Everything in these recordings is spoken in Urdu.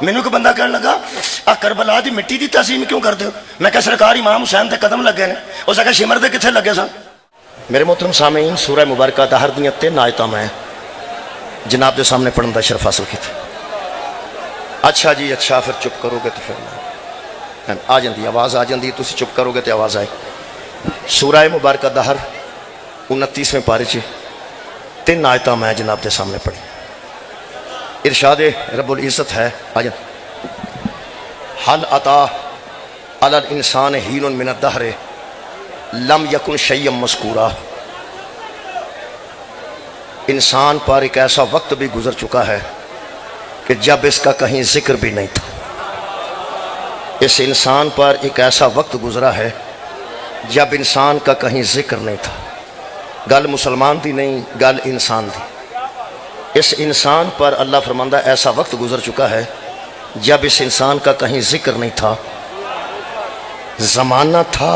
مینوں کوئی بندہ کہنے لگا آ کربلا دی مٹی دی تعظیم کیوں کرتے ہو؟ میں کہا سرکار امام حسین تے قدم لگے نے۔ اس نے کہا شمر دے کتنے لگے سن؟ میرے محترم سامعین، سورہ مبارکہ دہر دیاں 3 آیتاں میں جناب دے سامنے پڑھن دا شرف حاصل کیتا۔ اچھا جی اچھا، پھر چپ کرو گے تو پھر آ جاندی آواز آ جاندی، تسی چپ کرو گے تو آواز آئے۔ سورہ مبارکہ دہر 29ویں پارے چ 3 آیتاں میں جناب دے سامنے پڑھی۔ ارشاد رب العزت ہے، آ جان، حل عطا علی الانسان حین من الدہر لم یکن شیئا مذکورا۔ انسان پر ایک ایسا وقت بھی گزر چکا ہے کہ جب اس کا کہیں ذکر بھی نہیں تھا۔ اس انسان پر ایک ایسا وقت گزرا ہے جب انسان کا کہیں ذکر نہیں تھا۔ گل مسلمان دی نہیں، گل انسان دی۔ اس انسان پر اللہ فرماندہ ایسا وقت گزر چکا ہے جب اس انسان کا کہیں ذکر نہیں تھا۔ زمانہ تھا،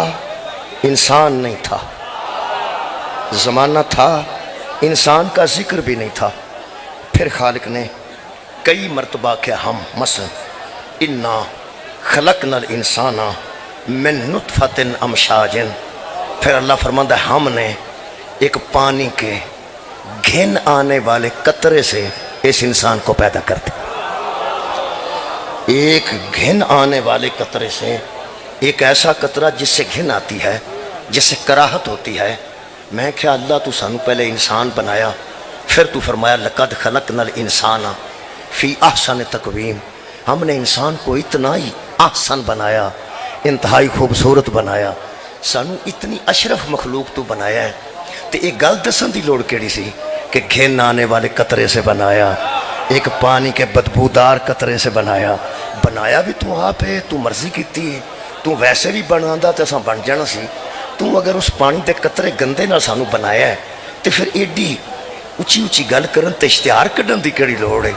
انسان نہیں تھا۔ زمانہ تھا، انسان کا ذکر بھی نہیں تھا۔ پھر خالق نے کئی مرتبہ کہ ہم مثلا انا خلقنا الانسان من نطفۃ امشاج، پھر اللہ فرماتا ہے ہم نے ایک پانی کے گھن آنے والے قطرے سے اس انسان کو پیدا کر دیا۔ ایک گھن آنے والے قطرے سے، ایک ایسا قطرہ جس سے گھن آتی ہے، جس سے کراہت ہوتی ہے۔ میں کیا اللہ تو سانو پہلے انسان بنایا، پھر تو فرمایا لقد خلقنا الانسان فی احسن تقویم، ہم نے انسان کو اتنا ہی احسن بنایا، انتہائی خوبصورت بنایا، سانو اتنی اشرف مخلوق تو بنایا ہے۔ تو ایک گل دسن دی لوڑ کیڑی سی کہ گھن آنے والے قطرے سے بنایا، ایک پانی کے بدبودار قطرے سے بنایا۔ بنایا بھی تو آپ ہے، تو مرضی کیتی ہے، تو ویسے بھی بنانا تو اساں بن جانا سی۔ تو اگر اس پانی دے قطرے گندے نہ سانو بنایا ہے تو پھر ایڈی اچھی اچھی گل کرن تے اشتہار کڈن دی کیڑی لوڑ ہے؟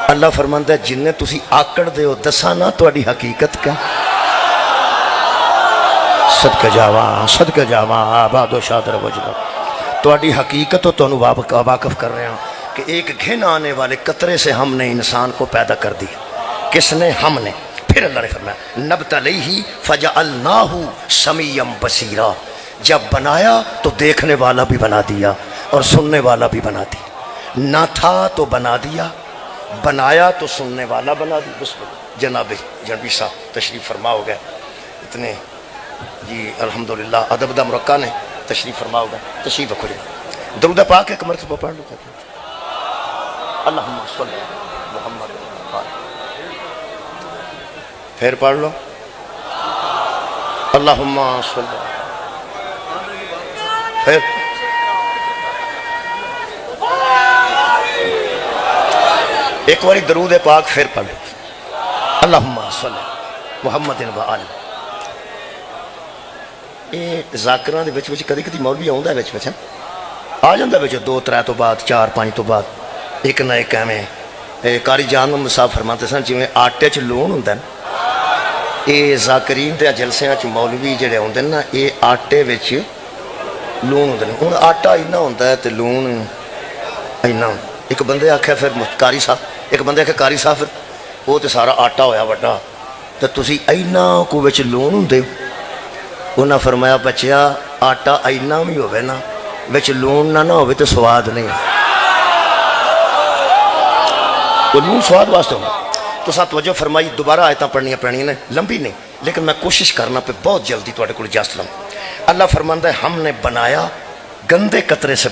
اللہ فرماندا ہے جننے تسی آکڑ دے ہو دساں نہ تہاڈی حقیقت کیا؟ صدقہ جاواں آباد و شادر وجدہ، تہاڈی حقیقت تو تانوں واقف کر رہے ہیں کہ ایک گھن آنے والے قطرے سے ہم نے انسان کو پیدا کر دیا۔ کس نے؟ ہم نے۔ پھر اللہ نے فرمایا نبتلیہ فجعلناہ سمیعا بصیرا، جب بنایا تو دیکھنے والا بھی بنا دیا اور سننے والا بھی بنا دیا۔ نہ تھا تو بنا دیا، بنایا تو سننے والا بنا دیا۔ بسم اللہ۔ جناب جنبی صاحب تشریف فرما ہو گئے، اتنے جی الحمدللہ ادب دا مرکہ نے تشریف فرما ہو گئے، تشریف رکھو جی۔ درود پاک ایک مرتبہ پڑھ لو، اللہم صلی محمد، پھر پڑھ لو اللہم صلی، پھر ایک باری درود پاک پھر پڑھ لو اللہم صلی محمد و آل۔ یہ ذاکران دے وچ کدی کدی مولوی آوندا ہے وچ آ جاندا وچ 2 3 تو بعد 4 5 تو بعد ایک نہ ایک ایویں قاری جان محمد صاحب فرماتے سن جویں آٹے چ لون ہوندا ہے، یہ ذاکرین دے جلسیاں چ مولوی جڑے ہوندے نا یہ آٹے وچ لون ہوندے نے۔ ہن آٹا اینا ہوندا ہے تے لون اینا۔ ایک بندے آکھیا پھر قاری صاحب، ایک بندے آکھیا قاری صاحب پھر وہ تے سارا آٹا ہویا وڈا تے تسی اینا کو وچ لون ہوندے ہو؟ انہاں فرمایا بچیا آٹا اینا بھی ہوئے نا وچ لون نہ ہوئے تو سواد نہیں، وہ لون سواد واسطے ہوگا۔ تو ساتھ توجہ فرمائی، دوبارہ آیتاں پڑھنیاں پڑھنیاں نے، لمبی نہیں لیکن میں کوشش کرنا پہ بہت جلدی تواڈے کول جاس لوں۔ اللہ فرماندا ہے ہم نے بنایا، گندے قطرے سے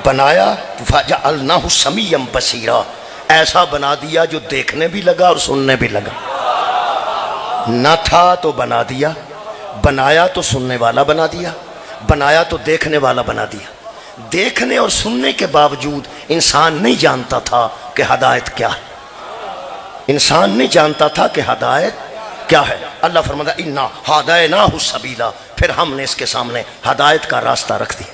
بنایا فجعلناہ سمیعا بصیرا، ایسا بنا دیا جو دیکھنے بھی لگا اور سننے بھی لگا۔ نہ تھا تو بنا دیا، بنایا تو سننے والا بنا دیا، بنایا تو دیکھنے والا بنا دیا۔ دیکھنے اور سننے کے باوجود انسان نہیں جانتا تھا کہ ہدایت کیا ہے، انسان نہیں جانتا تھا کہ ہدایت کیا ہے۔ اللہ فرماتا انا ہدیناہ السبیلا، پھر ہم نے اس کے سامنے ہدایت کا راستہ رکھ دیا۔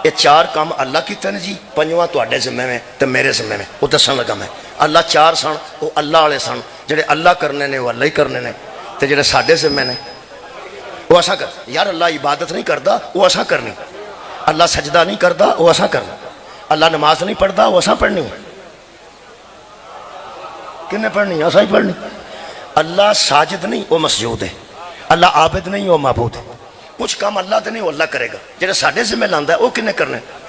یہ 4 کام اللہ کیتے نے جی، 5واں تواڈے ذمے میں تے میرے ذمے میں، وہ دسن لگا میں۔ اللہ 4 سن، وہ اللہ والے سن، جڑے اللہ کرنے نے وہ اللہ ہی کرنے نے، تے جڑے ساڈے ذمے نے وہ اسا کر۔ یار اللہ عبادت نہیں کردا وہ اسا کرنی، اللہ سجدہ نہیں کردا وہ اسا کرنا، اللہ نماز نہیں پڑھدا وہ اسا پڑھنی۔ کنے پڑھنی اسا ہی پڑھنی اللہ ساجد نہیں وہ مسجود ہے اللہ عابد نہیں وہ معبود ہے کچھ کام اللہ دے نہیں وہ اللہ کرے گا جڑا ساڈے ذمہ لاندا ہے وہ کنے کرنا ہے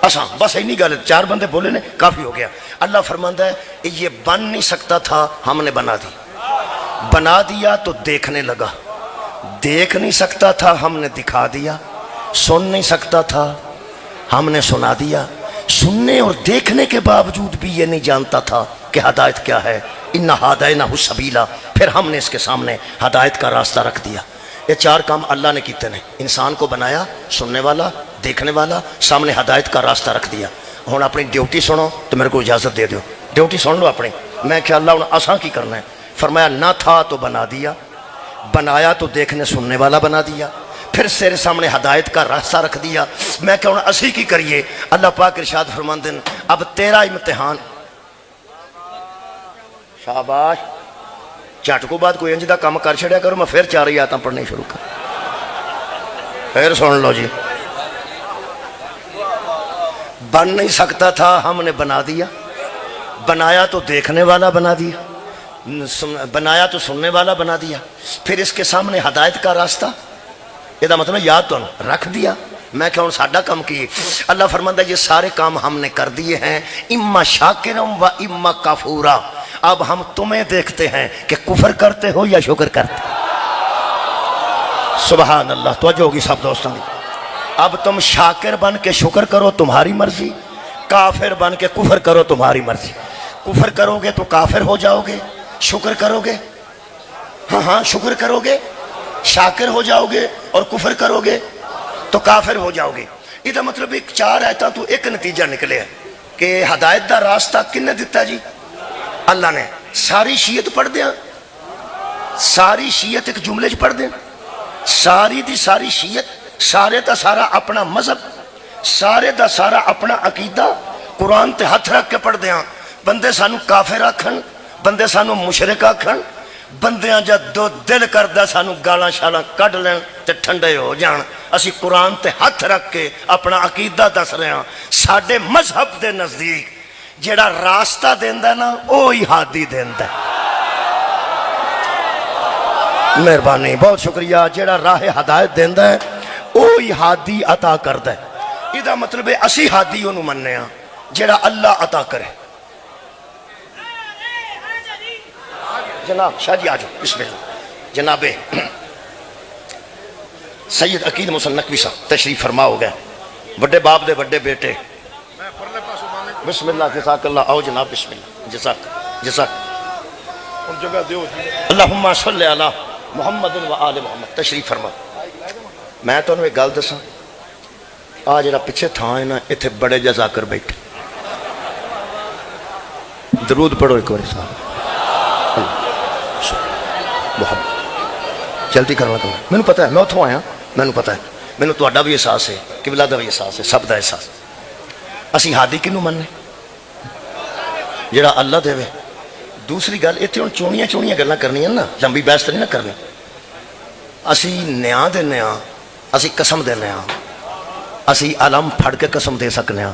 اساں بس اینی گل چار بندے بولے نے کافی ہو گیا اللہ فرماندا ہے یہ بن نہیں سکتا تھا ہم نے بنا دی بنا دیا تو دیکھنے لگا دیکھ نہیں سکتا تھا ہم نے دکھا دیا سن نہیں سکتا تھا ہم نے سنا دیا سننے اور دیکھنے کے باوجود بھی یہ نہیں جانتا تھا کہ ہدایت کیا ہے اِنَّا هَدَيْنَاهُ السَّبِيلَ پھر ہم نے اس کے سامنے ہدایت کا راستہ رکھ دیا یہ چار کام اللہ نے کیتے ہیں انسان کو بنایا سننے والا دیکھنے والا سامنے ہدایت کا راستہ رکھ دیا ہوں اپنی ڈیوٹی سنو تو میرے کو اجازت دے دیو ڈیوٹی سن لو اپنی میں کہ اللہ ہوں اساں کی کرنا ہے فرمایا نہ تھا تو بنا دیا بنایا تو دیکھنے سننے والا بنا دیا پھر تیرے سامنے ہدایت کا راستہ رکھ دیا میں کہ ہوں اسی کی کریے اللہ پاک ارشاد فرماندے ہیں اب تیرا امتحان شاباش جھٹ کو بعد کوئی انج دا کام کر چھڑیا کرو میں پھر چار آیاتاں پڑھنے شروع کر پھر سن لو جی بن نہیں سکتا تھا ہم نے بنا دیا بنایا تو دیکھنے والا بنا دیا بنایا تو سننے والا بنا دیا پھر اس کے سامنے ہدایت کا راستہ یہ مطلب یاد تو رکھ دیا میں کہ ساڈا کام کی اللہ فرماتا ہے یہ سارے کام ہم نے کر دیے ہیں اما شاکرم و اما کفورا اب ہم تمہیں دیکھتے ہیں کہ کفر کرتے ہو یا شکر کرتے سبحان اللہ توجہ ہوگی سب دوستوں کی اب تم شاکر بن کے شکر کرو تمہاری مرضی کافر بن کے کفر کرو تمہاری مرضی کفر کرو گے تو کافر ہو جاؤ گے شکر کرو گے ہاں شکر کرو گے شاکر ہو جاؤ گے اور کفر کرو گے تو کافر ہو جاؤ گے یہ مطلب ایک چار آیتاں تو ایک نتیجہ نکلے ہے کہ ہدایت دا راستہ کن نے دیتا جی اللہ نے ساری شیعت پڑھ دیا ساری شیعت ایک جملے چ پڑھ دیا ساری دی ساری شیعت سارے دا سارا اپنا مذہب سارے دا سارا اپنا عقیدہ قرآن تے ہاتھ رکھ کے پڑھ دیا بندے سانو کافر آکھن بندے سانو مشرک آکھن بندیاں جا دو دل کردہ سانو گالاں شالاں کڈ لین تے ٹھنڈے ہو جان اسی قرآن تے ہاتھ رکھ کے اپنا عقیدہ دس رہے ہیں ساڈے مذہب دے نزدیک جیڑا راستہ دیندا نا اوہی ہادی دیندا مہربانی بہت شکریہ جیڑا راہ ہدایت دیندا ہے اوہی ہادی عطا کردا ہے یہ مطلب ہے اسی ہادی انہوں مننے ہاں جیڑا اللہ عطا کرے جناب شاہ جی آجو بسم اللہ جناب سید عقیل محسن نقوی صاحب تشریف فرما ہو گئے بڑے باپ دے بڑے بیٹے بسم اللہ جزاک اللہ آؤ جناب بسم اللہ جزاک اللہم صلی علی محمد و آل محمد تشریف فرما میں تو انہوں ایک گل دساں آج جڑا پیچھے تھا ہے نا اتھے بڑے جزاکر بیٹھے درود پڑھو ایک بار صاحب محمد جلدی کرنا کرنا میں نے پتہ ہے میں اتھوں آیا میں نے پتہ ہے میں نے توڑا بھی احساس ہے قبلہ دا بھی احساس ہے سب دا احساس اسی ہادی کنوں مننے جڑا اللہ دے وے دوسری گل اتھے ہن چونیاں گلاں کرنی ہیں نا لمبی بحث نہیں نہ کرنی اسی نیاں دے نیاں اسی قسم دے نیاں اسی علم پھڑ کے قسم دے سکنے ہاں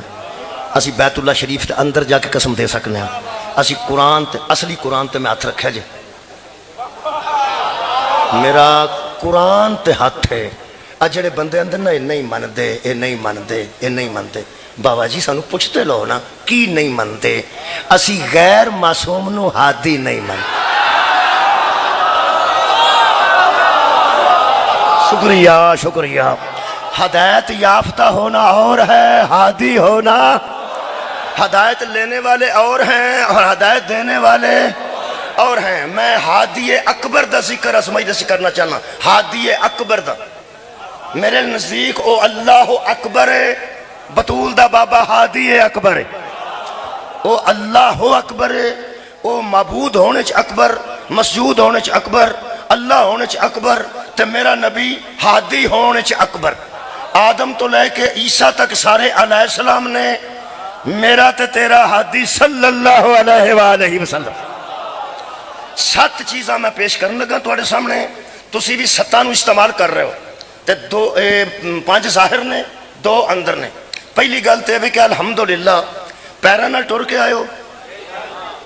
اسی بیت اللہ شریف تے اندر جا کے قسم دے سکنے ہاں اسی قرآن تے اصلی قرآن تے میں ہاتھ رکھا جے میرا قرآن تے ہاتھ ہے جڑے بندے اندر نا یہ نہیں مندے بابا جی سانو پوچھتے لو نا کی نہیں مندے اسی غیر معصوم نو ہادی نہیں مندے شکریہ ہدایت یافتہ ہونا اور ہے ہادی ہونا ہدایت لینے والے اور ہیں اور ہدایت دینے والے اور ہیں میں ہادی اکبر دا ذکر اسمائی دا ذکر کرنا چاہنا ہادی اکبر دا میرے نزدیک او اللہ اکبر ہے بطول دا بابا ہادی اکبر ہے او اللہ اکبر ہے او معبود ہونے چ اکبر مسجود ہونے چ اکبر اللہ ہونے چ اکبر تے میرا نبی ہادی ہونے چ اکبر آدم تو لے کے عیسیٰ تک سارے علیہ السلام نے میرا تے تیرا ہادی صلی اللہ علیہ وآلہ وسلم 7 چیزاں میں پیش کرنے لگا توڑے سامنے تسی بھی 7 نو استعمال کر رہے ہو تے 5 ظاہر نے 2 اندر نے پہلی گل تے کہ الحمدللہ پیرا نہ ٹر کے آئے ہو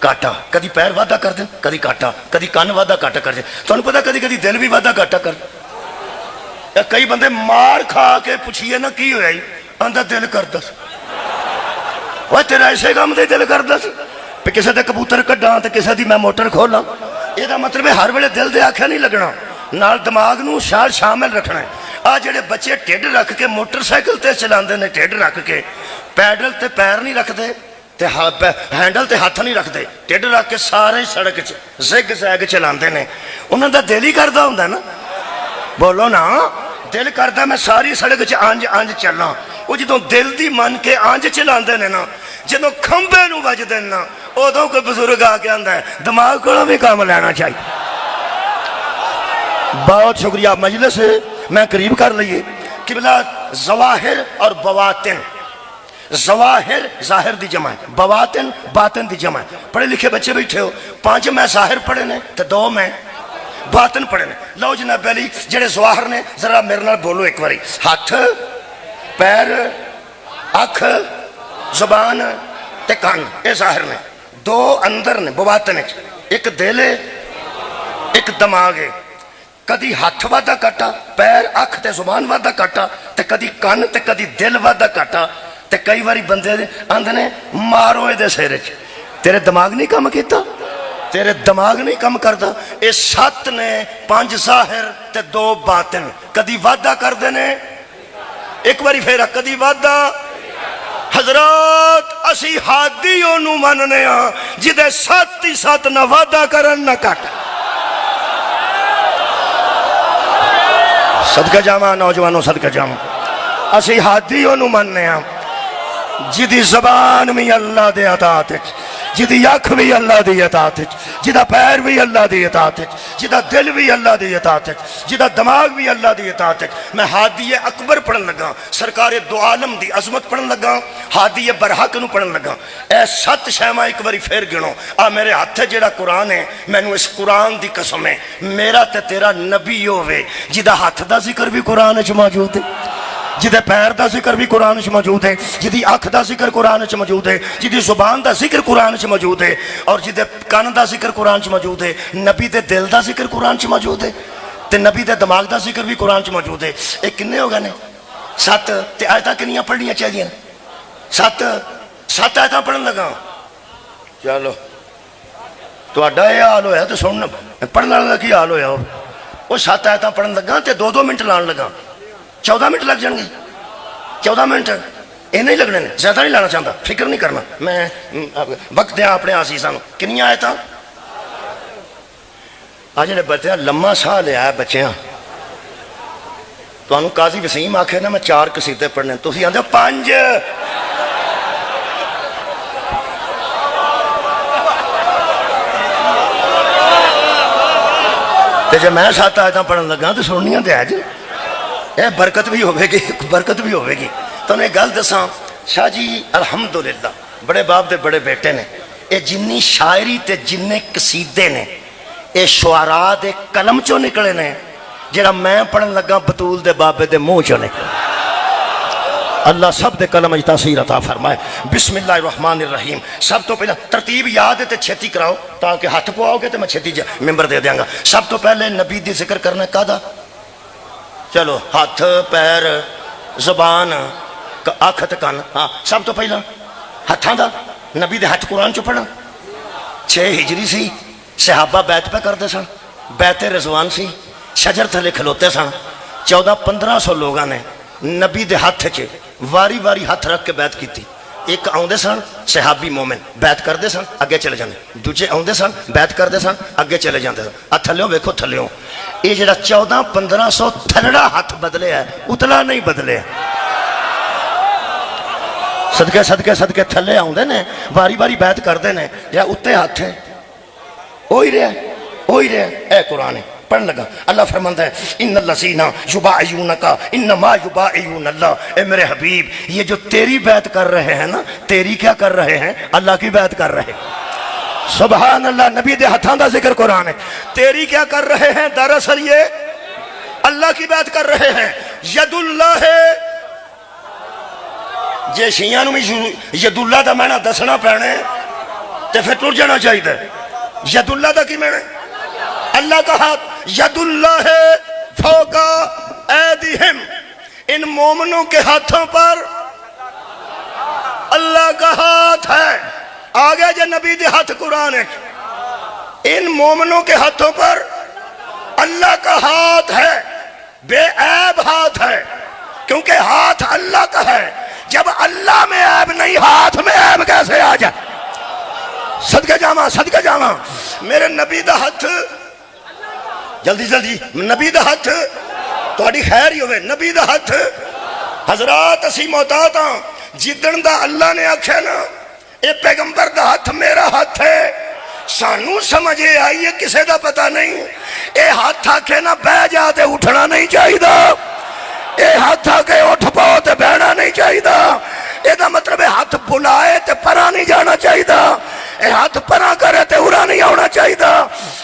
کاٹا کدی پیر وادا کر دیں کدی کاٹا کدی کن وادا کاٹا کر دیں تمہیں پتا کدی کدی دل بھی وادا کاٹا کر کئی بندے مار کھا کے پوچھیے نا کی ہویا ہی آندہ دل کر دس وہ تیرا ایسے کام دے دل کر دس پہ کسے دے کبوتر کڈاں تے کسے دی میں موٹر کھولا یہ دا مطلب ہے ہر ویلے دل دے آکھیا نہیں لگنا نال دماغ نو شامل رکھنا ہے جڑے بچے ٹیڈ رکھ کے موٹر سائیکل تے چلاندے نے ٹیڈ رکھ کے پیڈل تے پیر نہیں رکھ دے تے ہینڈل تے ہاتھ نہیں رکھ دے ٹیڈ رکھ کے سارے سڑک زگ زیگ چلاندے نے انہاں دا دل ہی کردہ ہوندا نا بولو نا دل کردہ میں ساری سڑک آنج آنج چلنا وہ جدوں دل دی من کے آنج چلاندے نے نا جدوں کھمبے نو بج دے نا ادوں کوئی بزرگ آ کے آندا ہے دماغ کو بھی کام لینا چاہیے بہت شکریہ مجلس میں قریب کر لئیے قبلہ ظواہر اور بواطن ظواہر ظاہر دی جمع ہے بواطن باطن دی جمع ہے پڑھے لکھے بچے بیٹھے ہو 5 میں ظاہر پڑھے نے تو 2 میں باطن پڑھے نے لو جناب علی جڑے ظواہر نے ذرا میرے نال بولو ایک باری ہاتھ پیر اکھ زبان تے کان اے ظاہر نے 2 اندر نے بواطن ہے ایک دل ہے ایک دماغ ہے کدی ہاتھ وادا کاٹا پیر اکھ تے زبان وادا کاٹا تے کدی کان تے کدی دل وادا کاٹا تے کئی باری بندے آندے نے مارو اے دے سیرے تیرے دماغ نہیں کام کیتا تیرے دماغ نہیں کام کردا اے 7 نے 5 ظاہر تے 2 باطن کدی وادا کر دینے ایک باری پھیرا کدی وادا حضرات اسی حادیوں نو مننے ہاں جدے 7 ہی 7 نہ وادا کرن نہ کاٹا صدقہ جامع نوجوانوں صدقہ جامع اسی حادیوں نو مننے ہاں جدی زبان میں اللہ دے عطاعت جدی اکھ بھی اللہ دی عطاعت جدا پیر بھی اللہ دی عطاعت جدا دل بھی اللہ دی عطاعت جدا دماغ بھی اللہ دی عطاعت میں ہادی اکبر پڑھن لگا سرکار دو عالم دی عظمت پڑھن لگا ہادی برحق نو پڑھن لگا اے 7 شیمہ ایک باری پھر گنو میرے ہاتھ جڑا قرآن ہے میں نو اس قرآن دی قسم ہے میرا تے تیرا نبی ہوئے جدا ہاتھ دا ذکر بھی قرآن وچ موجود ہے جدے پیر دا ذکر بھی قرآن وچ موجود ہے جدی اکھ دا ذکر قرآن وچ موجود ہے جدی زبان دا ذکر قرآن وچ موجود ہے اور جدے کان دا ذکر قرآن وچ موجود ہے نبی دے دل دا ذکر قرآن وچ موجود ہے تے نبی دے دماغ دا ذکر بھی قرآن وچ موجود ہے اے کنے ہو گئے نے 7 تے آیتاں کنیاں پڑھنیاں چاہیے 7 آیتاں پڑھن لگا چلو تہاڈا اے حال ہویا تے سننا پڑھن والا کی حال ہویا وہ 7 آیتاں پڑھن لگا تے 2 منٹ لان لگا 14 منٹ لگ جائیں گے 14 منٹ یہ نہیں لگنے زیادہ نہیں لانا چاہتا فکر نہیں کرنا میں وقت دیا اپنے عزیزاں کنیاں آئے تھا آج جڑے بچے لمحہ ساہ لیا ہے بچیاں تو انہوں قاضی وسیم آکھے نا میں 4 قصیدے پڑھنے تو اسی آندھے 5 تے جب میں 7 آیتاں پڑھن لگا تو سننیاں دے آج اے برکت بھی ہوئے گی برکت بھی ہوئے گی تو انہیں گل دساں شاہ جی الحمدللہ بڑے باپ دے بڑے بیٹے نے اے جنی شاعری تے جننے قصیدے نے اے شعراء دے قلم چو نکلے نے جڑا میں پڑھن لگا بطول دے بابے دے منہ چو نکلے اللہ سب دے قلم اج تاثیر عطا فرمائے بسم اللہ الرحمن الرحیم سب تو پہلے ترتیب یاد ہے تے چھتی کراؤ تاکہ ہاتھ پواؤ گے تے میں چھتی ممبر دے دیاں گا سب تو پہلے نبی دی ذکر کرنا کادا چلو ہاتھ پیر زبان اکھ تے کان ہاں سب تو پہلا ہاتھاں دا نبی دے ہاتھ قرآن چ پڑھا 6 ہجری سی صحابہ بیعت پہ کردے سن بیعت رضوان سی شجر تھلے کھلوتے سن 1400-1500 لوگاں نے نبی دے ہاتھ چ واری واری ہاتھ رکھ کے بیعت کیتی ایک آؤندے سن صحابی مومن بیعت کردے سن اگے چلے جاندے دوجے آؤندے سن بیعت کردے سن اگے چلے جاندے سن تھلیوں ویکھو تھلیوں یہ جڑا 1400-1500 تھلڑا ہاتھ بدلے ہے اتلا نہیں بدلے صدقے صدقے صدقے تھلے آؤندے نے واری واری بیعت کردے نے یا اتے ہاتھ ہے اوہی رہے اے قرآن ہے پڑھن لگا اللہ فرماندا ہے ان الذین یبایعونک انما یبایعون اللہ اے میرے حبیب یہ جو تیری بیعت کر رہے ہیں نا تیری کیا کر رہے ہیں اللہ کی بیعت کر رہے ہیں سبحان اللہ نبی دے ہتھاں دا ذکر قرآن ہے تیری کیا کر رہے ہیں دراصل یہ اللہ کی بیعت کر رہے ہیں ید اللہ ہے جے شیعہ نو ید اللہ دا معنی دسنا پینے تو پھر ٹر جانا چاہیے. ید اللہ دا کی میں نے اللہ کا ہاتھ. ید اللہ فوق ایدیہم, ان مومنوں کے ہاتھوں پر اللہ کا ہاتھ ہے. آگے جو نبی دے ہاتھ قرآن ہے, ان مومنوں کے ہاتھوں پر اللہ کا ہاتھ ہے, بے عیب ہاتھ ہے, کیونکہ ہاتھ اللہ کا ہے. جب اللہ میں عیب نہیں, ہاتھ میں عیب کیسے آ جائے؟ صدقہ جاواں, صدقہ جاواں. میرے نبی دا ہاتھ, جلدی جلدی, نبی دا ہاتھ تہاڈی خیر ہی ہوئے. نبی دا ہاتھ. حضرات اسی محتاط ہاں, جدن دا اللہ نے آکھیا نا اے پیغمبر دا ہاتھ میرا ہاتھ ہے, سانو سمجھے آئیے کسے دا پتہ نہیں. اے ہاتھ آکھے نا بہ جا تے اٹھنا نہیں چاہیے, اے ہاتھ آکے اٹھ پاؤ تے بہنا نہیں چاہیے. اے دا مطلب ہے ہاتھ بلائے تے پرا نہیں جانا چاہیے, اے ہاتھ پرا کرے تے ارا نہیں آنا چاہیے.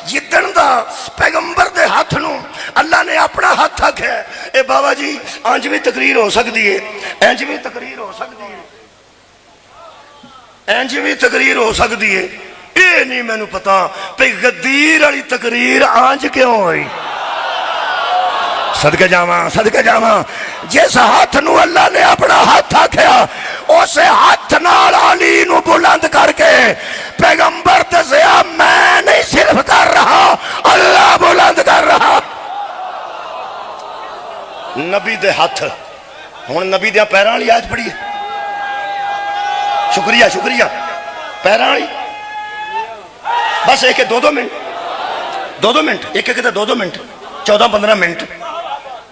جدن دا پیغمبر دے ہاتھ نو اللہ نے اپنا ہاتھ آکھیا, اے بابا جی انج بھی تقریر ہو سکتی ہے, انج بھی تقریر ہو سکتی ہے, انج بھی تقریر ہو سکتی ہے. اے نہیں میں نو پتا پہ غدیر والی تقریر آنج کیوں ہوئی. صدقہ جاواں, صدقہ جاواں. جس ہاتھ نو اللہ نے اپنا ہاتھ آکھیا, اسے ہاتھ نال علی نو بلند کر کے پیغمبر دسیا میں نہیں صرف کر رہا, اللہ بلند کر رہا. نبی دے ہاتھ. ہن نبی دے پیراں والی آیت پڑھی ہے. شکریہ شکریہ. پیراں والی بس ایک دو منٹ, دو منٹ, ایک ایک دو منٹ, 14-15 منٹ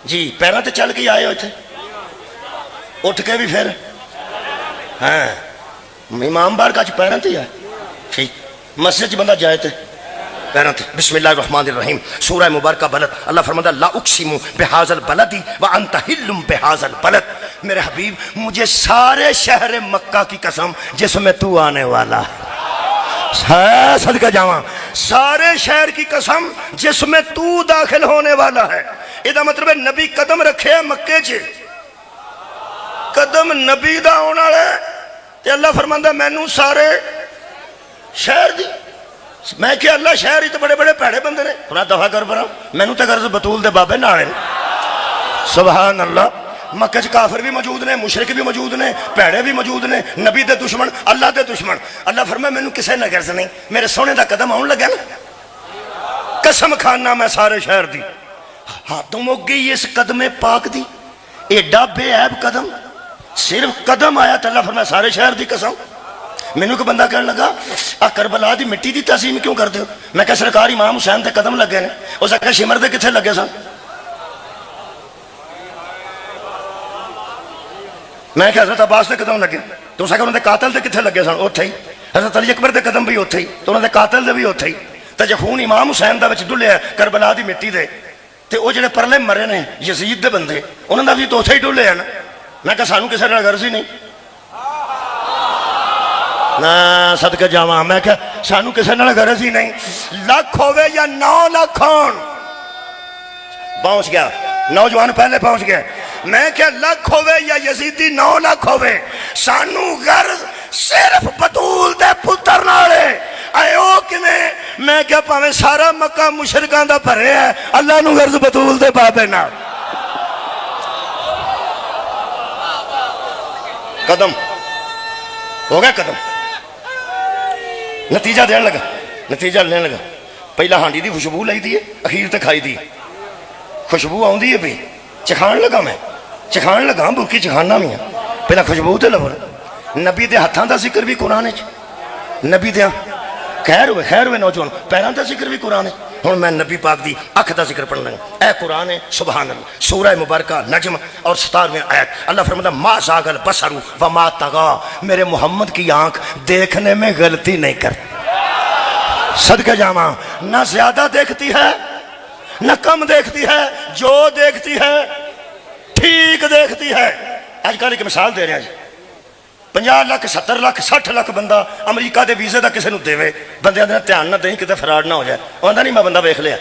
جی. پیراں تے چل کے آئے ہو اتنے, اٹھ کے بھی پھر ہاں امام بار کا پیراں تے آئے. ٹھیک, مسجد چ بندہ جائے تے پیراں تے. بسم اللہ الرحمن الرحیم. سورہ مبارکہ بلد. اللہ فرماتا لا اقسم بہذا البلد وانت حل بہذا البلد. میرے حبیب مجھے سارے شہر مکہ کی قسم جس میں تو آنے والا ہے, صدقہ جاواں, سارے شہر کی قسم جس میں تو داخل ہونے والا ہے. یہ مطلب ہے نبی قدم رکھے مکے چ, قدم نبی دا ہونا ہے. تے اللہ فرماندا مینوں سارے شہر دی. میں کہ اللہ شہر ہی تو بڑے بڑے پیڑے بندے نے, انہاں دفع کر برا, مینوں تے غرض بطول دے بابے نال. سبحان اللہ. مکہ چ کافر بھی موجود نے, مشرک بھی موجود نے, پیڑے بھی موجود نے, نبی دے دشمن, اللہ دے دشمن. اللہ فرمائے مینوں کسے نہ غرض نہیں, میرے سونے دا قدم آن لگا نا, قسم کھانا میں سارے شہر دی. ہاتھوں مک گئی اس قدم پاک دی, ایڈا بے عیب قدم, صرف قدم آیا تو اللہ فرمائے سارے شہر دی قسم. مینوں کو بندہ کہنے لگا آ کربلا دی مٹی دی تعظیم کیوں کرتے ہو؟ میں کہ سرکار امام حسین دے قدم لگے نے. اس آخیا شمر دے کتنے لگے سن؟ میں کہ حضرت عباس دے قدم لگے. تو اس آخیا انہوں نے قاتل دے کتنے لگے سن؟ اوتھے ہی. حضرت علی اکبر دے قدم بھی اوتھے ہی, تو انہوں نے قاتل دے بھی اوتھے ہی. تو جے خون امام حسین دا وچ ڈلیا کربلا دی مٹی دے, تے او جڑے پرلے مرے نے یزید دے بندے, انہاں دا بھی تو اوتھے ہی ڈلیا نا. میں کہ سانوں کسے نال غرض ہی نہیں. نا صدقہ جاواں, میں کہ سانوں کسے نال غرض ہی نہیں. لاکھ ہوئے یا 9 لاکھ ہون, پہنچ گیا نوجوان پہلے پہنچ گئے. میں کہ لاکھ ہوئے یا یزیدی 9 لاکھ ہوئے, سانوں غرض صرف بطول دے پتر نالے. اے او کیویں؟ میں کہ پاویں سارا مکہ مشرکاں دا بھرے ہے, اللہ نو غرض بطول دے بابے نال. قدم ہو گیا, قدم نتیجہ دین لگا, نتیجہ لینے لگا. پہلا ہانڈی دی خوشبو لئی دی ہے, اخیر تے کھائی دی. خوشبو آؤں دی ہے بھی, چکھان لگا, میں چکھان لگا, بھوکی چکھانا بھی ہیں. پہلا خوشبو تے لبر. نبی دے ہتھاں دا ذکر بھی قرآن ہے, نبی دے خیر ہوئے نوجوان, پیراں دا ذکر بھی قرآن ہے. ہن میں نبی پاک دی اکھ دا ذکر پڑھنا ہے. اے قرآن ہے, سبحان اللہ. سورہ مبارکہ نجم اور 17ویں آیت. اللہ فرماتا ما زاغ البصر وما طغى. میرے محمد کی آنکھ دیکھنے میں غلطی نہیں کرتی. صدقہ جاواں, نہ زیادہ دیکھتی ہے نہ کم دیکھتی ہے, جو دیکھتی ہے ٹھیک دیکھتی ہے. آج کل ایک مثال دے رہے ہیں, 50 لاکھ 70 لاکھ 60 لاکھ بندہ امریکہ دے ویزے دا کسے نو دے, بندے آدھے دھیان نہ دیں کتے فراڈ نہ ہو جائے. وہ آدھا نہیں میں بندہ ویکھ لیا,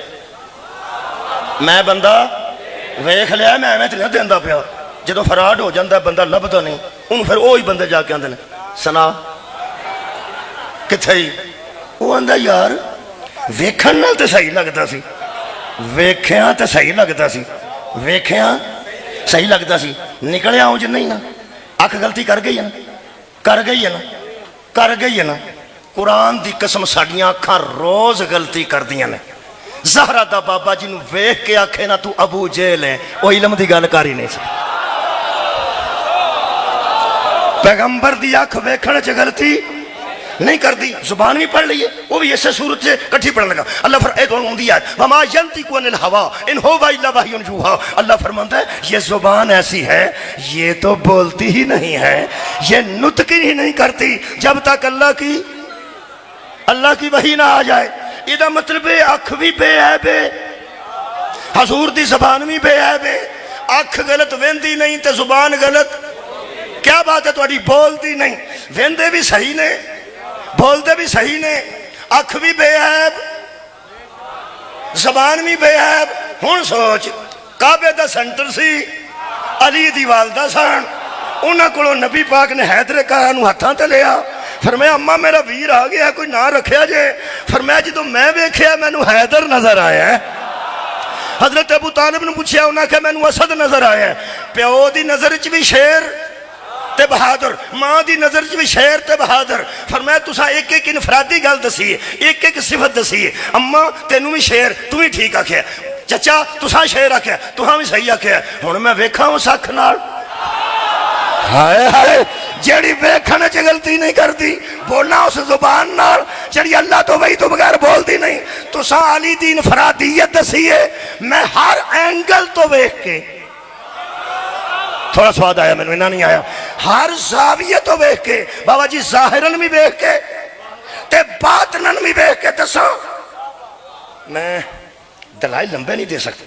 میں بندہ ویکھ لیا, میں ایویں تے نہیں دیندا پیا. جدوں فراڈ ہو جاندا بندہ لبدا نہیں, انہوں پھر وہی بندے جا کے آندے نے سنا کتھے وہ آندا یار ویکھن نال تے صحیح لگدا سی ویکھیاں تے صحیح لگدا سی ویکھیاں صحیح لگدا سی نکلیا اونج نہیں نا اکھ غلطی کر گئی ہے نا کر گئی ہے نا کر گئی ہے نا قرآن دی قسم ساڈیاں اکھاں روز غلطی کردیاں نے زہرا دا بابا جی نو ویکھ کے آکھے نا تو ابو جہل ہے وہ علم دی گل کر ہی نہیں سی پیغمبر دی اکھ ویکھن چ غلطی نہیں کر دی زبان بھی پڑھ لیے وہ بھی ایسے صورت سے کٹھی پڑھنے لگا اللہ وما ينطق عن الهوى ان هو الا وحی یوحی اللہ فرماتا ہے یہ زبان ایسی ہے یہ تو بولتی ہی نہیں ہے یہ نطق ہی نہیں کرتی جب تک اللہ کی وحی نہ آ جائے یہ مطلب ہے اکھ بھی بے عیب ہے حضور دی زبان بھی بے عیب ہے اکھ غلط ویندی نہیں تے زبان غلط کیا بات ہے تھوڑی بولتی نہیں ویندے بھی صحیح نے بولتے بھی صحیح نے اکھ بھی بے عیب زبان بھی بے عیب ہن سوچ کعبے دا سینٹر سی علی دی والدہ سن انہاں کولوں نبی پاک نے حیدر کہا نو ہتھاں تے لیا فرمایا اماں میرا ویر آ گیا کوئی نہ رکھیا جے فرمایا جدوں میں ویکھیا مینوں حیدر نظر آیا ہے حضرت ابو طالب نے پوچھیا انہاں کہ مینوں اسد نظر آیا ہے پیو دی نظر وچ بھی شیر تے بہادر ماں دی نظر چ بھی شیر تے بہادر فرمایا تسا ایک ایک انفرادی گل دسی ہے ایک ایک صفت دسی ہے اماں تینوں بھی شیر تو بھی ٹھیک آکھیا چچا تسا شیر آکھیا تسا بھی صحیح آکھیا ہن میں ویکھاں اس اکھ نال ہائے ہائے جیڑی ویکھن چ غلطی نہیں کرتی بولنا اس زبان نال جیڑی اللہ تو وہی تو بغیر بولتی نہیں تسا علی دی انفرادیت دسی ہے میں ہر اینگل تو ویکھ کے تھوڑا سواد آیا میں نے نہیں آیا ہر زاویہ تو بیکھ کے بابا جی ظاہرن بھی بیکھ کے تے باطنن بھی بیکھ کے تسا میں دلائل لمبے نہیں دے سکتے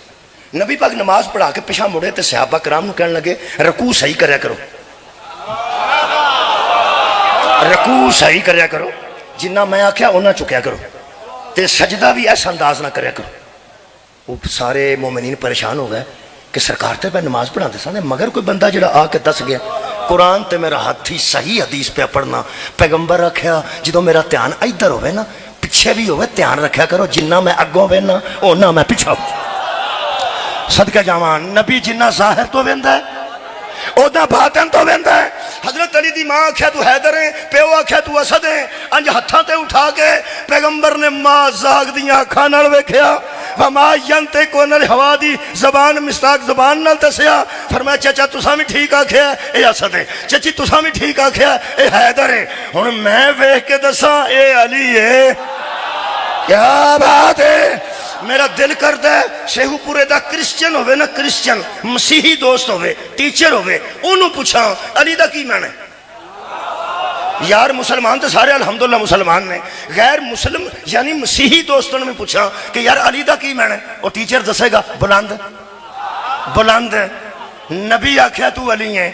نبی پاک نماز پڑھا کے پیچھے مڑے تے صحابہ کرام نو کہنے لگے رکوع صحیح کریا کرو رکوع صحیح کریا کرو جنہ میں آکھیا انہاں چکیا کرو تے سجدہ بھی ایسا انداز نہ کریا کرو وہ سارے مومنین پریشان ہو گئے کہ سرکار تے پہ نماز پڑھا دے سانے مگر کوئی بندہ جڑا آ کے دس گیا قرآن تے میرا ہاتھ ہی صحیح حدیث پہ پڑھنا پیغمبر رکھیا جدو میرا دھیان ادھر ہوئے نا پیچھے بھی ہوئے دھیان رکھیا کرو جنہ میں اگوں وینا اونا میں پیچھا ہوں صدقہ جاوان نبی جنہ ظاہر تو ویندا ہے اودا باطن تو ویندا ہے حضرت علی دی ماں آکھیا تو حیدر ہے پیو آکھیا تو اسد ہے انج ہتھاں تے اٹھا کے پیغمبر نے ماں زاغ دیاں اکھاں نال ویکھیا وما ينطق عن الهوى دی زبان مستاق زبان نال دسیا فرمایا چچا تساں بھی ٹھیک آکھیا اے اسد ہے چچی تساں بھی ٹھیک آکھیا اے حیدر ہے ہن میں ویکھ کے دساں اے علی ہے کیا بات ہے میرا دل کرتا ہے شیخو پورے دا کرسچن ہوئے نا کرسچن مسیحی دوست ہوئے ٹیچر ہوئے انہوں پوچھا علی دا کی معنی یار مسلمان تو سارے الحمدللہ مسلمان نے غیر مسلم یعنی مسیحی دوستوں نے بھی پوچھا کہ یار علی دا کی معنی وہ ٹیچر دسے گا بلند بلند نبی آکھیا تو علی ہے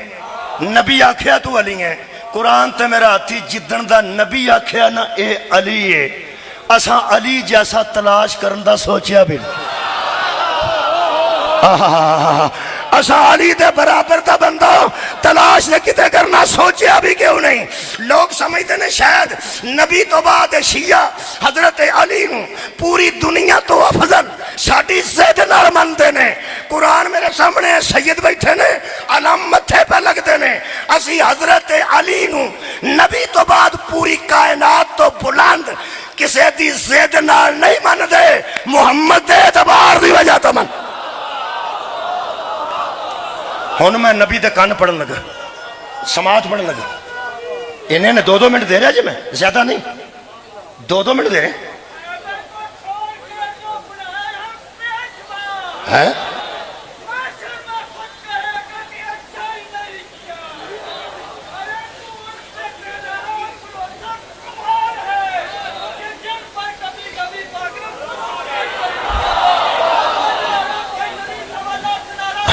نبی آکھیا تو علی ہے قرآن تے میرا ہاتھی جدن دا نبی آکھیا نا اے علی ہے اساں علی جیسا تلاش کرن دا سوچیا بھی اساں علی دے برابر دا بندہ تلاش نے کتے کرنا سوچیا بھی کیوں نہیں لوگ سمجھتے ہیں شاید نبی تو بعد شیعہ حضرت علی ہوں پوری دنیا تو افضل ساڑی زید نال مندے نے قرآن میرے سامنے سید بیٹھے نے علم متھے پہ لگتے نے اسی حضرت علی ہوں نبی تو بعد پوری کائنات تو بلند کسے دی زید نال نہیں من دے محمد دے اعتبار دی وجہ تو من ہون میں نبی دے کان پڑھن لگا سماعت پڑھن لگا انہیں نے 2 منٹ دے رہا جی میں زیادہ نہیں 2 منٹ دے رہے ہیں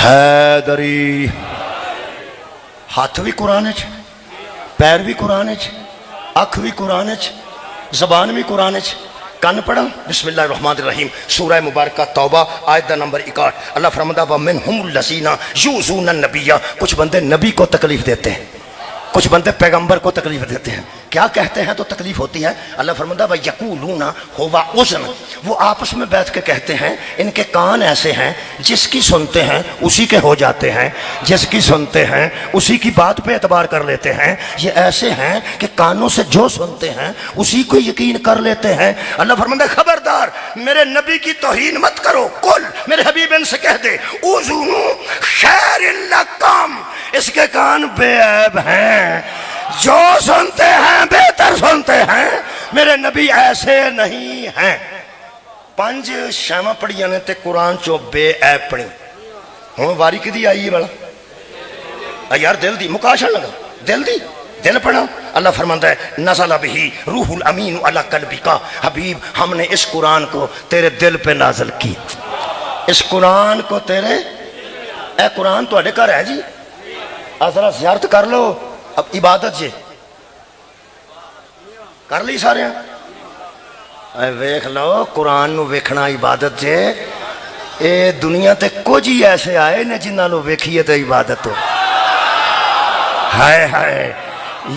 حیدری ہاتھ بھی قرآن ہے پیر بھی قرآن ہے اکھ بھی قرآن ہے زبان بھی قرآن ہے کان پڑھا بسم اللہ الرحمن الرحیم سورہ مبارکہ توبہ آیت نمبر 61 اللہ فرماتا وَمِنْهُمُ الَّذِينَ يُؤْذُونَ النَّبِيَّ کچھ بندے نبی کو تکلیف دیتے ہیں کچھ بندے پیغمبر کو تکلیف دیتے ہیں، کیا کہتے ہیں تو تکلیف ہوتی ہے؟ اللہ فرماتا ہے یقولون ہوا اذن، وہ آپس میں بیٹھ کے کہتے ہیں ان کے کان ایسے ہیں جس کی سنتے ہیں اسی کے ہو جاتے ہیں، جس کی سنتے ہیں اسی کی بات پہ اعتبار کر لیتے ہیں، یہ ایسے ہیں کہ کانوں سے جو سنتے ہیں اسی کو یقین کر لیتے ہیں۔ اللہ فرماتا ہے خبردار میرے نبی کی توہین مت کرو، کل میرے حبیب ان سے کہہ دے اذن خیر لکم، اس کے کان بے عیب ہیں، جو سنتے ہیں بہتر سنتے ہیں، میرے نبی ایسے نہیں ہیں۔ 5 شامہ پڑھیاں نے تے قرآن چو بے عیب پڑھی، ہوں واری کدی آئی ہے بڑا یار دل دی مکاشن لگا، دل پڑھا۔ اللہ فرماتا ہے نزل بہی روح الامین علی قلبک، حبیب ہم نے اس قرآن کو تیرے دل پہ نازل کی، اس قرآن کو تیرے، اے قرآن تو اڈے کر ہے جی، ذرا زیارت کر لو، اب عبادت جے کر لی سارے ہیں، ویکھ لو قرآن نو ویکھنا عبادت جے، اے دنیا تے کچھ ہی ایسے آئے نے جنہاں نو ویکھیے تے عبادت ہو، ہائے ہائے،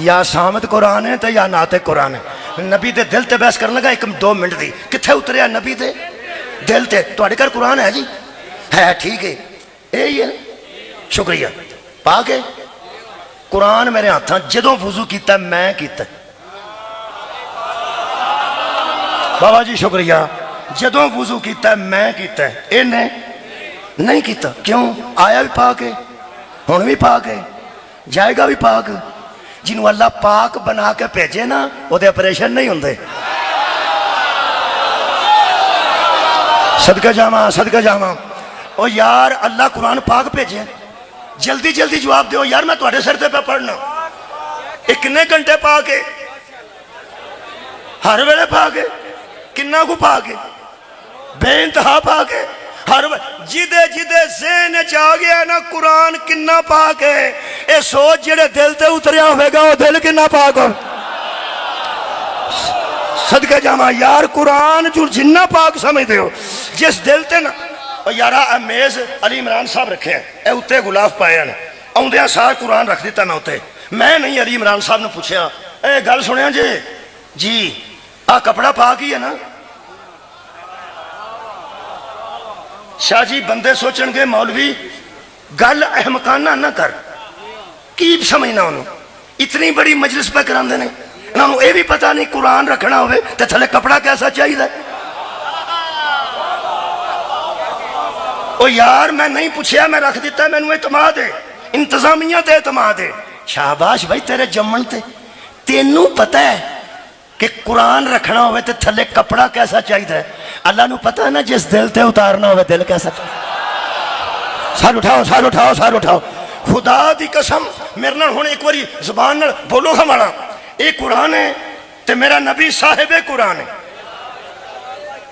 یا سامت قرآن ہے تے یا نعت قرآن ہے۔ نبی دے دل تے بحث کرنے لگا 1-2 منٹ دی، کتھے اتریا نبی دے دل تے؟ تواڈے گھر قرآن ہے جی؟ ہے ٹھیک ہے، اے ہی ہے، شکریہ پا کے قرآن میرے ہاتھاں جدوں وضو کیتا میں کیتا، بابا جی شکریہ، جدوں وضو کیتا میں کیتا، انہیں نہیں کیتا، کیوں؟ آیا بھی پا کے، ہن بھی پا کے، جائے گا بھی پاک۔ جنہوں اللہ پاک بنا کے بھیجے نا وہ دے آپریشن نہیں ہوندے، صدقہ جاواں او یار اللہ قرآن پاک بھیجے، جلدی جواب دیو یار، میں تواڈے سر تے پہ پڑھنا، اتنے گھنٹے پا کے، ہر ویلے پا کے، کنا کو پا کے، بے انتہا پا کے، ہر جدے ذہن چاہ گیا نا قرآن کنا پاک ہے، اے سوچ جڑے دل تے اتریا ہوئے گا وہ دل کنا پاک ہو، صدقہ جاواں یار قرآن جو جنہ پاک سمجھ ہو جس دل تے نا، اور یارہ میز علی عمران صاحب رکھے ہیں، اے اتے گلاف پائے ہیں، آؤندیاں سار قرآن رکھ دیتا میں اتے، میں نہیں علی عمران صاحب نے پوچھیا اے گل سنیا جی کپڑا پاک ہی ہے نا؟ شاہ جی بندے سوچن گے مولوی گل احمقانہ نہ کر، کی سمجھنا انہوں، اتنی بڑی مجلس پہ کران دینے، انہوں اے بھی پتا نہیں قرآن رکھنا ہوئے تے تھلے کپڑا کیسا چاہیے ہے۔ او یار میں نہیں پوچھیا، میں رکھ دیتا ہے، میں انہوں اعتماد ہے، انتظامیہ تے اعتماد ہے۔ شاباش بھائی تیرے جمن تے تینوں پتہ ہے کہ قرآن رکھنا ہوئے تے تھلے کپڑا کیسا چاہیے ہے، اللہ نو پتہ ہے نا جس دل تے اتارنا ہوئے دل کیسا چاہیے۔ سار اٹھاؤ خدا دی قسم میرے نال ہن ایک واری زبان نال بولو ہمارا، اے قرآن ہے تے میرا نبی صاحب قرآن ہے،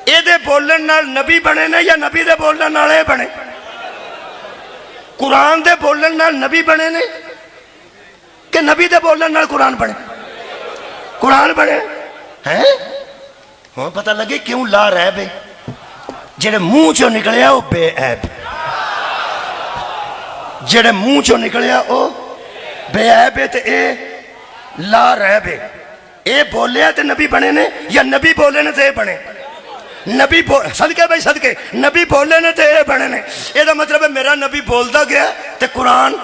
اے دے بولن نال نبی بنے نے یا نبی دے بولن نال اے بنے؟ قرآن دے بولن نال نبی بنے نے کہ نبی دے بولن نال قرآن بنے؟ قرآن بنے ہیں، ہاں پتہ لگے کیوں لا رہے بے، جڑے منہ چو نکلیا وہ بے عیب، جڑے منہ چو نکلیا وہ بے عیب تے اے لا رہے بے، اے بولیا تے نبی بنے نے یا نبی بولے نے تے اے بنے؟ نبی صدقے بھائی صدقے، نبی بولے نے تے اے بنے نے، اے دا مطلب ہے میرا نبی بولدا گیا تے قرآن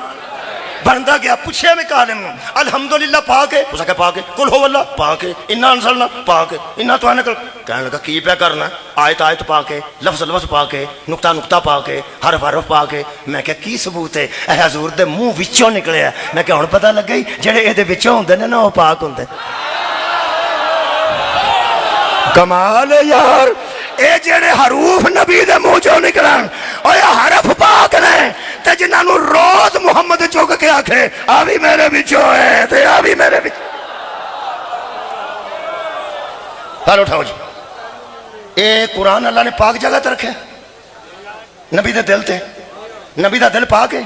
بندا گیا۔ پوچھے میں کالم الحمدللہ پاک ہے، اس کا پاک ہے، قل ہو اللہ پاک ہے، انا انزلنا پاک ہے، انا تو نکل کہنے لگا کی پہ کرنا، آیت پاک ہے، لفظ پاک ہے، نقطہ پاک ہے، حرف پاک ہے۔ میں کہا کی ثبوت ہے؟ اے حضور دے منہ وچوں نکلے ہے۔ میں کہا ہن پتہ لگ گئی جڑے اے دے وچوں ہوندے نے نا وہ پاک ہوندے۔ کمال ہے یار، اے جڑے حروف نبی دے منہ چوں نکلن اور یہ حرف پاک نے تے جنہاں نوں روز محمد چوک کے آکھے آ بھی میرے وچوں ہے تے آ بھی میرے وچوں۔ ہر اٹھاؤ جی، اے قرآن اللہ نے پاک جگہ تے رکھے نبی دے دل تے، نبی دا دل پاک ہے،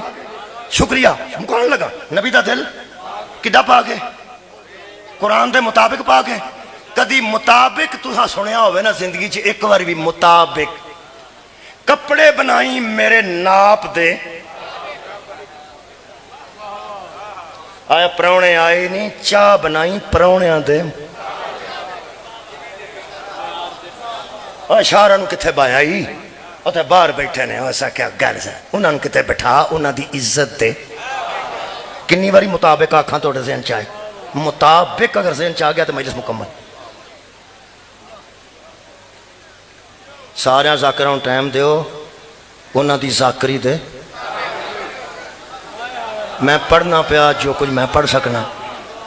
شکریہ مکان لگا، نبی دا دل کدھا پاک ہے؟ قرآن دے مطابق پاک ہے۔ کدی مطابق تسا سنیا ہوئے نا زندگی چ ایک بار بھی مطابق؟ کپڑے بنائی میرے ناپ دے، آیا پراؤنے آئے نہیں چاہ بنائی پراؤنیاں دے شہراں نوں کتھے بایا ہی اتنے باہر بیٹھے نے ایسا کیا گل ہے انہوں نے کتنے بٹھا انہوں دی عزت دے کنی باری مطابق آکھاں توڑے ذہن چاہے مطابق اگر ذہن چاہ گیا تو مجلس مکمل سارے ذاکروں ٹائم دیو انہوں دی ذاکری دے میں پڑھنا پیا جو کچھ میں پڑھ سکنا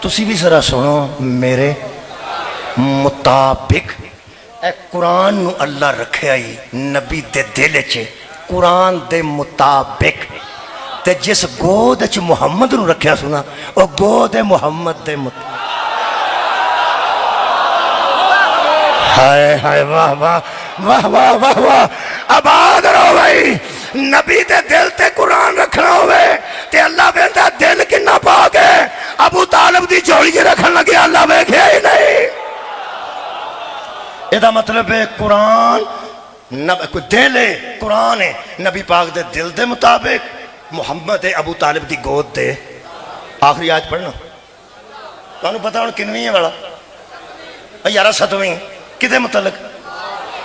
تسی بھی ذرا سنو میرے مطابق اے قرآن نو اللہ رکھے آئی نبی دے دل چے قرآن دے مطابق تے جس گود چ محمد نو رکھیا سنا او گود محمد دے مطابق ہائے ہائے واہ واہ واہ واہ واہ واہ آباد رہو بھائی نبی دے دل تے قرآن رکھنا ہوئے تے اللہ بہتا دل کنا پاک ہے ابو طالب دی جوڑی رکھن لگے اللہ بیکھے ہی نہیں یہ مطلب ہے قرآن کوئی دل ہے قرآن ہے نبی پاک دے دل دے مطابق محمد ابو طالب دی گود دے آخری آیت پڑھنا تو انہوں پتہ انہوں کنویں ہے والا یارہ ستویں کدے متعلق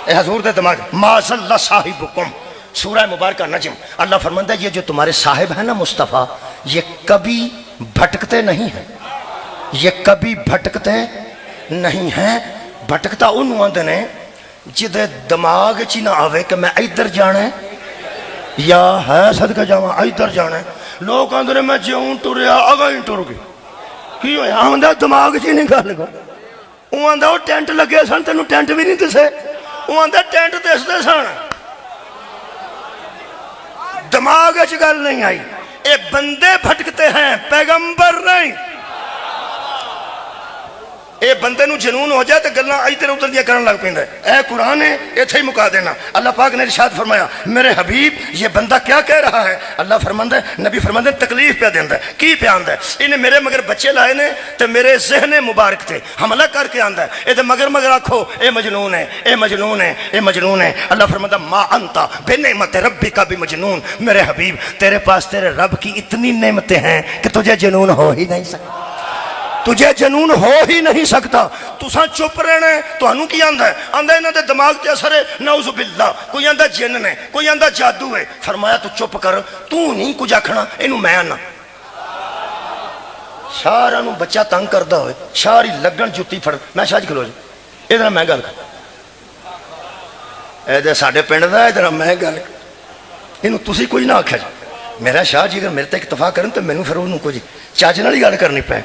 اے حضور دے دماغ ما صلی صاحبکم سورہ مبارکہ نجم اللہ فرماتا ہے یہ جو تمہارے صاحب ہیں نا مصطفیٰ یہ کبھی بھٹکتے نہیں ہیں یہ کبھی بھٹکتے نہیں ہیں بھٹکتا انہوں آندے نے جدے دماغ چی نہ آوے کہ میں ایدر جانا ہے یا ہے صدقہ جانا ایدر جانا ہے لوگ آندے نے میں جیون ٹوریا اگائیں ٹور گئی کی ہوئے آندے دماغ چی نہیں گا لگا وہ آندے وہ ٹینٹ لگے سن تینوں ٹینٹ بھی نہیں دسے وہ آندے ٹینٹ دس دے سن دماغ چی گل نہیں آئی اے بندے بھٹکتے ہیں پیغمبر نہیں اے بندے نو جنون ہو جائے تو گلنا ادھر ادھر دیا کرن لگ پیندا ہے اے قرآن ہے ایتھے ہی مکا دینا اللہ پاک نے ارشاد فرمایا میرے حبیب یہ بندہ کیا کہہ رہا ہے اللہ فرماندا ہے نبی فرماندا ہے تکلیف پہ دیندا ہے کی پہ آندا ہے انہیں میرے مگر بچے لائے نے تے میرے ذہن مبارک تھے حملہ کر کے آندا ہے اے تے مگر آکھو اے مجنون ہے اے مجنون ہے اے مجنون ہے اللہ فرماندا ما انتا بنعمت ربک بمجنون میرے حبیب تیرے پاس تیرے رب کی اتنی نعمتیں ہیں کہ تجھے جنون ہو ہی نہیں سکتا تجھے جنون ہو ہی نہیں سکتا تساں چپ رہنا ہے تو انہوں کی آندہ ہے آندہ انہوں دے دماغ تے اثر ہے نعوذ باللہ کوئی آندہ جن ہے کوئی آندہ جادو ہے فرمایا تو چپ کر تو نہیں کچھ آکھنا انہوں میں آنا شاہ انہوں بچہ تنگ کردہ ہوئے شاہ لگن جتی پھڑ میں شاہ جی کھلو جی ادھر میں گل کر ادھر ساڑھے پینڈ دا ادھر میں گل کر انہوں تسی کوئی نہ آکھا جی میرا شاہ جی اگر میرے تے اکتفا کرن تو میں نوں پھر انہوں کو جی چاچ نال ہی گل کرنی پے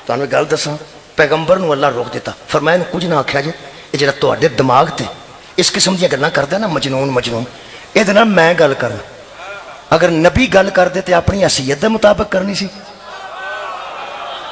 تو انہوں گل دساں پیغمبر نو اللہ روک دیتا فرمایا کچھ نہ آکھیا جے یہ جڑا تواڈے دماغ تے اس قسم دی گلاں کردا نا مجنون مجنون اے نال میں گل کرنا اگر نبی گل کر دے تے اپنی حیثیت دے مطابق کرنی سی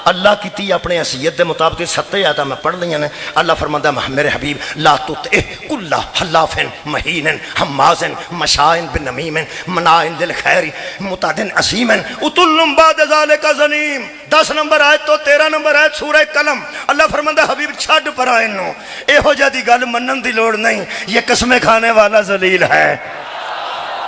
اللہ کی تی اپنے حیثیت دے مطابق 7 آیات میں پڑھ لیاں نے اللہ فرماتا ہے میرے حبیب لا تطع کل حلاف مہین حماز مشاء بنمیم مناع للخیر معتد اثیم عتل بعد ذلک زنیم 10 نمبر آیت تو 13 نمبر آیت سورہ قلم اللہ فرماتا ہے حبیب چھڈ پرا اینو ایہو جہی گل منن دی لوڑ نہیں یہ قسمیں کھانے والا ذلیل ہے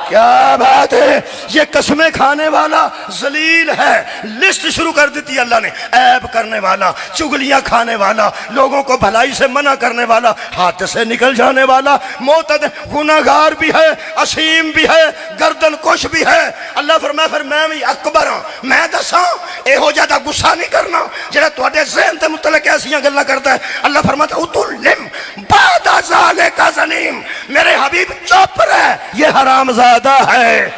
کیا بات ہے یہ قسمیں کھانے والا ذلیل ہے لسٹ شروع کر دیتی اللہ نے عیب کرنے والا چگلیاں کھانے والا لوگوں کو بھلائی سے منع کرنے والا ہاتھ سے نکل جانے والا معتد گناہگار بھی ہے اسیم بھی ہے گردن کش بھی ہے اللہ فرمایا پھر میں بھی اکبر ہوں میں دساں ایہو جہاں غصہ نہیں کرنا جڑا تواڈے ذہن تے متعلق ایسیاں گلاں کرتا ہے اللہ فرماتا ہے اتلم بعد ذلک زنیم میرے حبیب چپ رہ یہ حرام زادہ ہے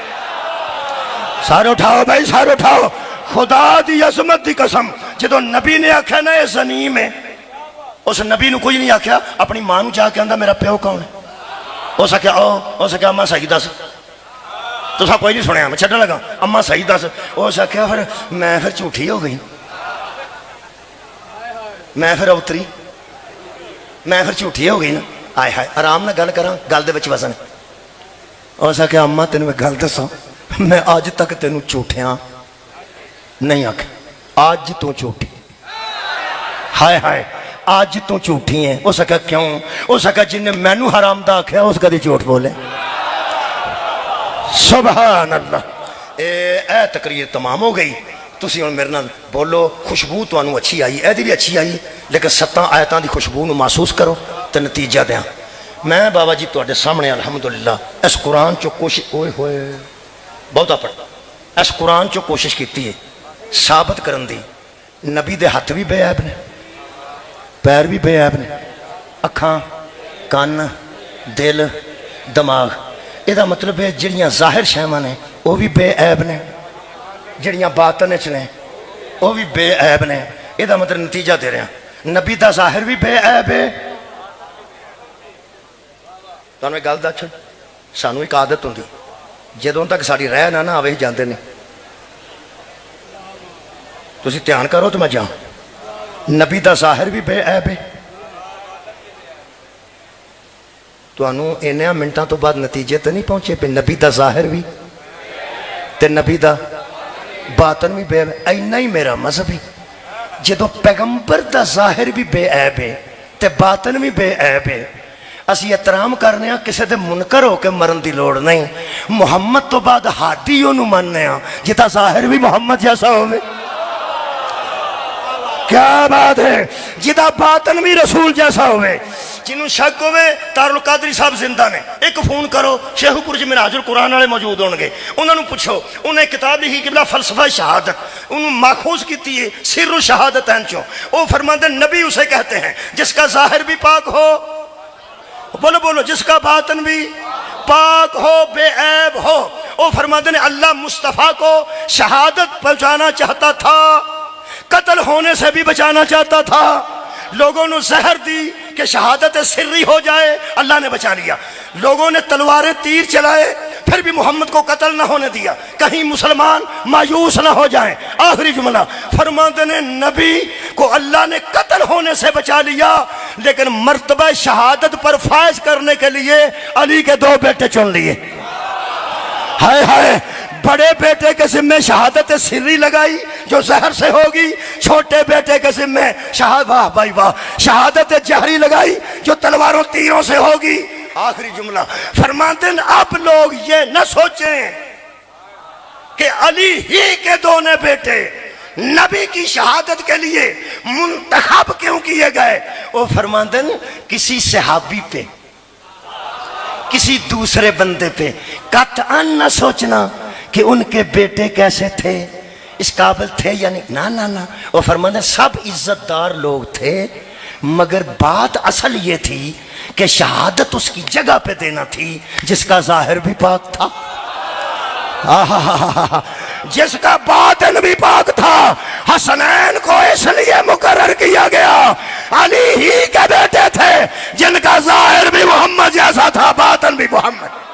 سارے اٹھاؤ بھائی سارے اٹھاؤ خدا دی عظمت دی قسم جدو نبی نے آکھیا نا یہ زنیم ہے اس نبی نو کوئی نہیں آکھیا اپنی ماں نو جا کے آندا میرا پیو کون ہے ہو سکیا اماں صحیح دس تو سا کوئی نہیں سنیا میں چھڈن لگا اماں صحیح دس ہو سکیا پھر میں پھر جھوٹھی ہو گئی میں پھر اوتری میں پھر جھوٹھی ہو گئی نا آئے ہائے آرام نہ گل کراں گل دے وچ وزن اور سا کہ اماں تینوں میں گل دساں میں آج تک تینوں جھوٹیاں نہیں آکھیا آج تو جھوٹی ہائے ہائے آج تو جھوٹی ہیں ہو سکا کیوں ہو سکا جن نے مینو حرام دا آکھیا اس کا دی جھوٹ بولے سبحان اللہ اے تقریر تمام ہو گئی تسی ہن میرے نال بولو خوشبو تانوں اچھی آئی، ایدی بھی اچھی آئی، لیکن 7 آیتاں دی خوشبو نو محسوس کرو تے نتیجہ دیاں۔ میں بابا جی تواڈے سامنے الحمدللہ اس قرآن چو کوشش اوئے ہوئے بہتا پڑھ اس قرآن چو کوشش کیتی ہے ثابت کرن دی نبی دے ہاتھ بھی بے عیب نے، پیر بھی بے عیب نے، اکھاں، کان، دل، دماغ، یہ مطلب ہے جڑیاں ظاہر شیواں نے وہ بھی بے عیب نے، جڑیاں باطن وچ نے وہ بھی بے عیب نے۔ یہ مطلب نتیجہ دے رہے ہیں نبی دا ظاہر بھی بے عیب ہے۔ تانوں ایک گل دس، سانوں ایک عادت ہوندی جدوں تک ساری رہ نہ آوے جاندے نہیں، تسی دھیان کرو تو میں جاؤں، نبی دا ظاہر بھی بے عیب ہے۔ تانوں انہاں منٹاں تو بعد نتیجے تے نہیں پہنچے پہ نبی دا ظاہر بھی تے نبی دا باطن بھی بے عیب ہے۔ اینا ہی میرا مذہب ہی جدوں پیغمبر دا ظاہر بھی بے عیب ہے تے باطن بھی بے عیب ہے، اسی احترام کرنے ہاں، کسے دے منکر ہو کے مرن دی لوڑ نہیں۔ محمد تو بعد ہادی انہوں مننے ہاں جتا ظاہر بھی محمد جیسا ہوئے، کیا بات ہے، جتا باطن بھی رسول جیسا ہوئے۔ جنہوں شک ہوئے دارالقادری صاحب زندہ نے، ایک فون کرو شیخو پور جی منہاج القرآن والے موجود ہونگے، انہوں نے پوچھو، انہیں کتاب لکھی قبلہ فلسفہ شہادت، انہوں ماخوذ کیتی ہے سر الشہادت انچو، وہ فرماتے ہیں نبی اسے کہتے ہیں جس کا ظاہر بھی پاک ہو، بولو بولو، جس کا باطن بھی پاک ہو، بے عیب ہو۔ وہ فرماتے ہیں اللہ مصطفیٰ کو شہادت پہنچانا چاہتا تھا، قتل ہونے سے بھی بچانا چاہتا تھا، لوگوں نے زہر دی کہ شہادت سری ہو جائے، اللہ نے بچا لیا۔ لوگوں نے تلواریں تیر چلائے پھر بھی محمد کو قتل نہ ہونے دیا، کہیں مسلمان مایوس نہ ہو جائیں۔ آخری جملہ فرماتے ہیں نبی کو اللہ نے قتل ہونے سے بچا لیا، لیکن مرتبہ شہادت پر فائز کرنے کے لیے علی کے 2 بیٹے چن لیے۔ ہائے ہائے، بڑے بیٹے کے ذمہ شہادت سری لگائی جو زہر سے ہوگی، چھوٹے بیٹے کے ذمہ واہ بھائی واہ، شہادت جہری لگائی جو تلواروں تیروں سے ہوگی۔ آخری جملہ فرماتے ہیں اب لوگ یہ نہ سوچیں کہ علی ہی کے 2 بیٹے نبی کی شہادت کے لیے منتخب کیوں کیے گئے۔ وہ فرماتے ہیں کسی صحابی پہ، کسی دوسرے بندے پہ قطعاً نہ سوچنا کہ ان کے بیٹے کیسے تھے، اس قابل تھے یا نہیں، نہ نہ۔ وہ فرماتے ہیں سب عزت دار لوگ تھے، مگر بات اصل یہ تھی کہ شہادت اس کی جگہ پہ دینا تھی جس کا ظاہر بھی پاک تھا، جس کا باطن بھی پاک تھا۔ حسنین کو اس لیے مقرر کیا گیا، علی ہی کے بیٹے تھے جن کا ظاہر بھی محمد جیسا تھا، باطن بھی محمد۔